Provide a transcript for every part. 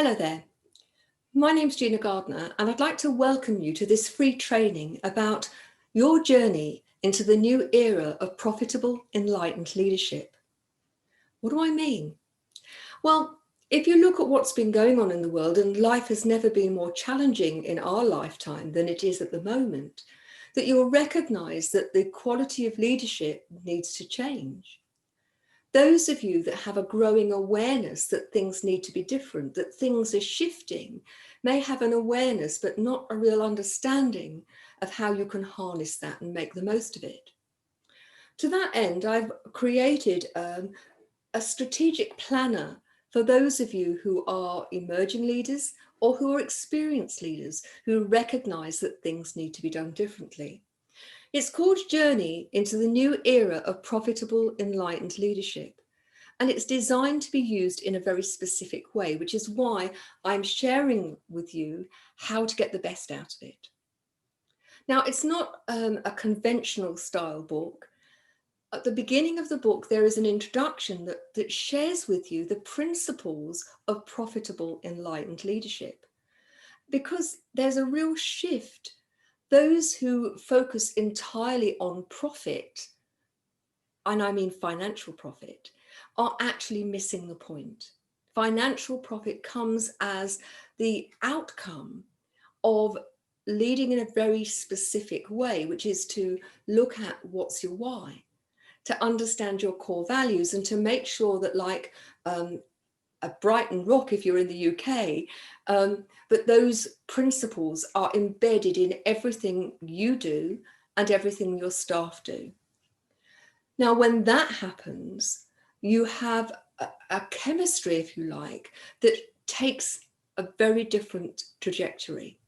Hello there. My name's Gina Gardner, and I'd like to welcome you to this free training about your journey into the new era of profitable, enlightened leadership. What do I mean? Well, if you look at what's been going on in the world, and life has never been more challenging in our lifetime than it is at the moment, that you'll recognize that the quality of leadership needs to change. Those of you that have a growing awareness that things need to be different, that things are shifting, may have an awareness but not a real understanding of how you can harness that and make the most of it. To that end, I've created a strategic planner for those of you who are emerging leaders or who are experienced leaders who recognize that things need to be done differently. It's called Journey into the New Era of Profitable Enlightened Leadership. And it's designed to be used in a very specific way, which is why I'm sharing with you how to get the best out of it. Now, it's not a conventional style book. At the beginning of the book, there is an introduction that shares with you the principles of profitable enlightened leadership. Because there's a real shift. Those who focus entirely on profit, and I mean financial profit, are actually missing the point. Financial profit comes as the outcome of leading in a very specific way, which is to look at what's your why, to understand your core values, and to make sure that, like a Brighton Rock if you're in the UK, but those principles are embedded in everything you do and everything your staff do. Now, when that happens, you have a chemistry, if you like, that takes a very different trajectory.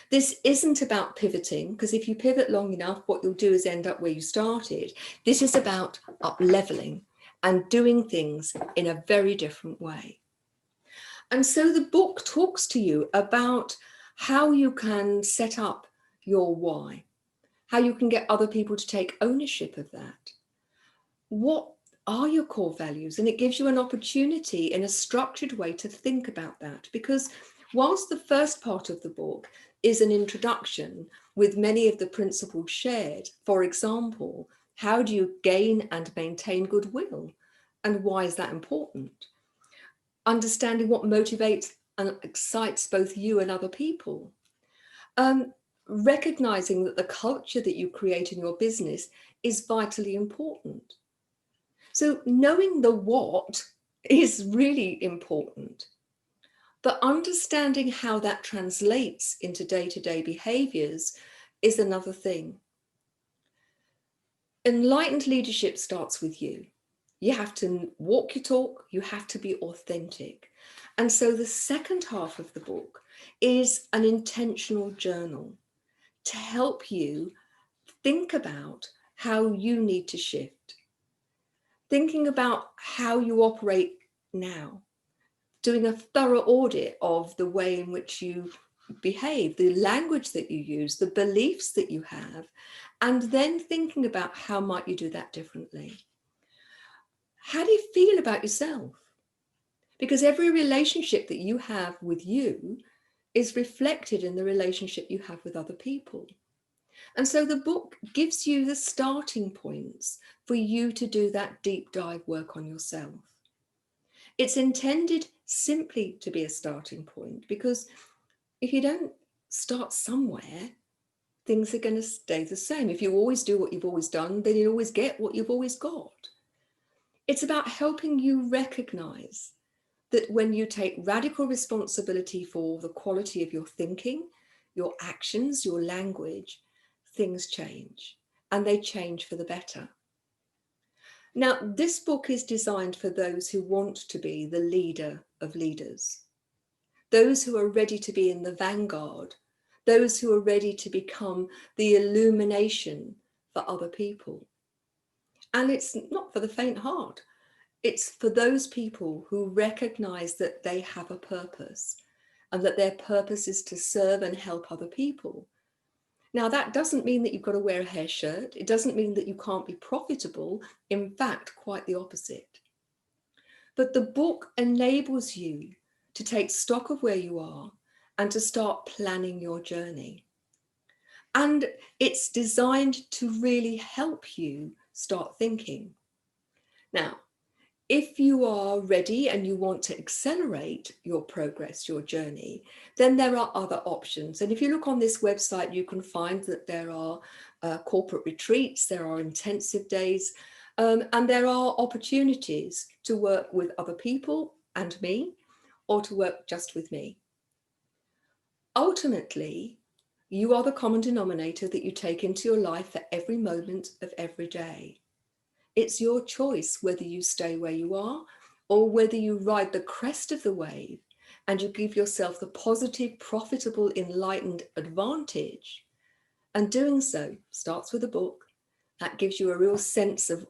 This isn't about pivoting, because if you pivot long enough, what you'll do is end up where you started. This is about up-leveling and doing things in a very different way. And so the book talks to you about how you can set up your why, how you can get other people to take ownership of that. What are your core values? And it gives you an opportunity in a structured way to think about that. Because whilst the first part of the book is an introduction with many of the principles shared, for example, how do you gain and maintain goodwill? And why is that important? Understanding what motivates and excites both you and other people. Recognizing that the culture that you create in your business is vitally important. So knowing the what is really important, but understanding how that translates into day-to-day behaviors is another thing. Enlightened leadership starts with you. You have to walk your talk, you have to be authentic. And so the second half of the book is an intentional journal to help you think about how you need to shift. Thinking about how you operate now, doing a thorough audit of the way in which you behave, the language that you use, the beliefs that you have, and then thinking about how might you do that differently. How do you feel about yourself? Because every relationship that you have with you is reflected in the relationship you have with other people. And so the book gives you the starting points for you to do that deep dive work on yourself. It's intended simply to be a starting point, because if you don't start somewhere, things are going to stay the same. If you always do what you've always done, then you always get what you've always got. It's about helping you recognize that when you take radical responsibility for the quality of your thinking, your actions, your language, things change, and they change for the better. Now, this book is designed for those who want to be the leader of leaders, those who are ready to be in the vanguard, those who are ready to become the illumination for other people. And it's not for the faint heart. It's for those people who recognize that they have a purpose and that their purpose is to serve and help other people. Now, that doesn't mean that you've got to wear a hair shirt. It doesn't mean that you can't be profitable. In fact, quite the opposite. But the book enables you to take stock of where you are and to start planning your journey. And it's designed to really help you start thinking. Now, if you are ready and you want to accelerate your progress, your journey, then there are other options. And if you look on this website, you can find that there are corporate retreats, there are intensive days, and there are opportunities to work with other people and me, or to work just with me. Ultimately, you are the common denominator that you take into your life for every moment of every day. It's your choice whether you stay where you are or whether you ride the crest of the wave and you give yourself the positive, profitable, enlightened advantage. And doing so starts with a book that gives you a real sense of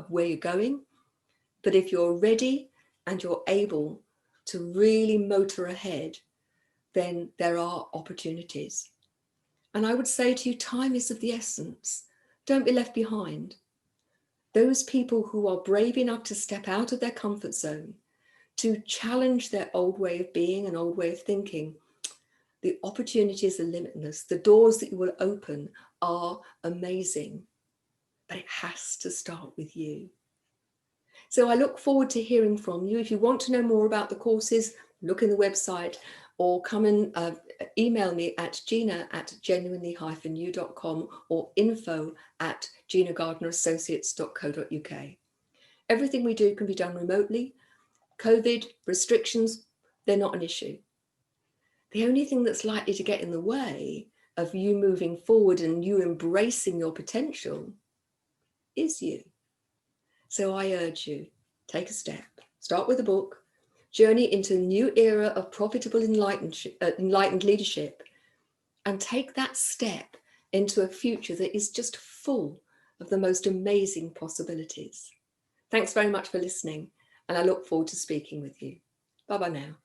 where you're going. But if you're ready and you're able to really motor ahead, then there are opportunities. And I would say to you, time is of the essence. Don't be left behind. Those people who are brave enough to step out of their comfort zone, to challenge their old way of being and old way of thinking, the opportunities are limitless. The doors that you will open are amazing, but it has to start with you. So I look forward to hearing from you. If you want to know more about the courses, look in the website or come and email me at gina@genuinely-you.com or info@ginagardnerassociates.co.uk. Everything we do can be done remotely. COVID restrictions, they're not an issue. The only thing that's likely to get in the way of you moving forward and you embracing your potential is you. So I urge you, take a step, start with a book, journey into a new era of profitable enlightened leadership, and take that step into a future that is just full of the most amazing possibilities. Thanks very much for listening, and I look forward to speaking with you. Bye-bye now.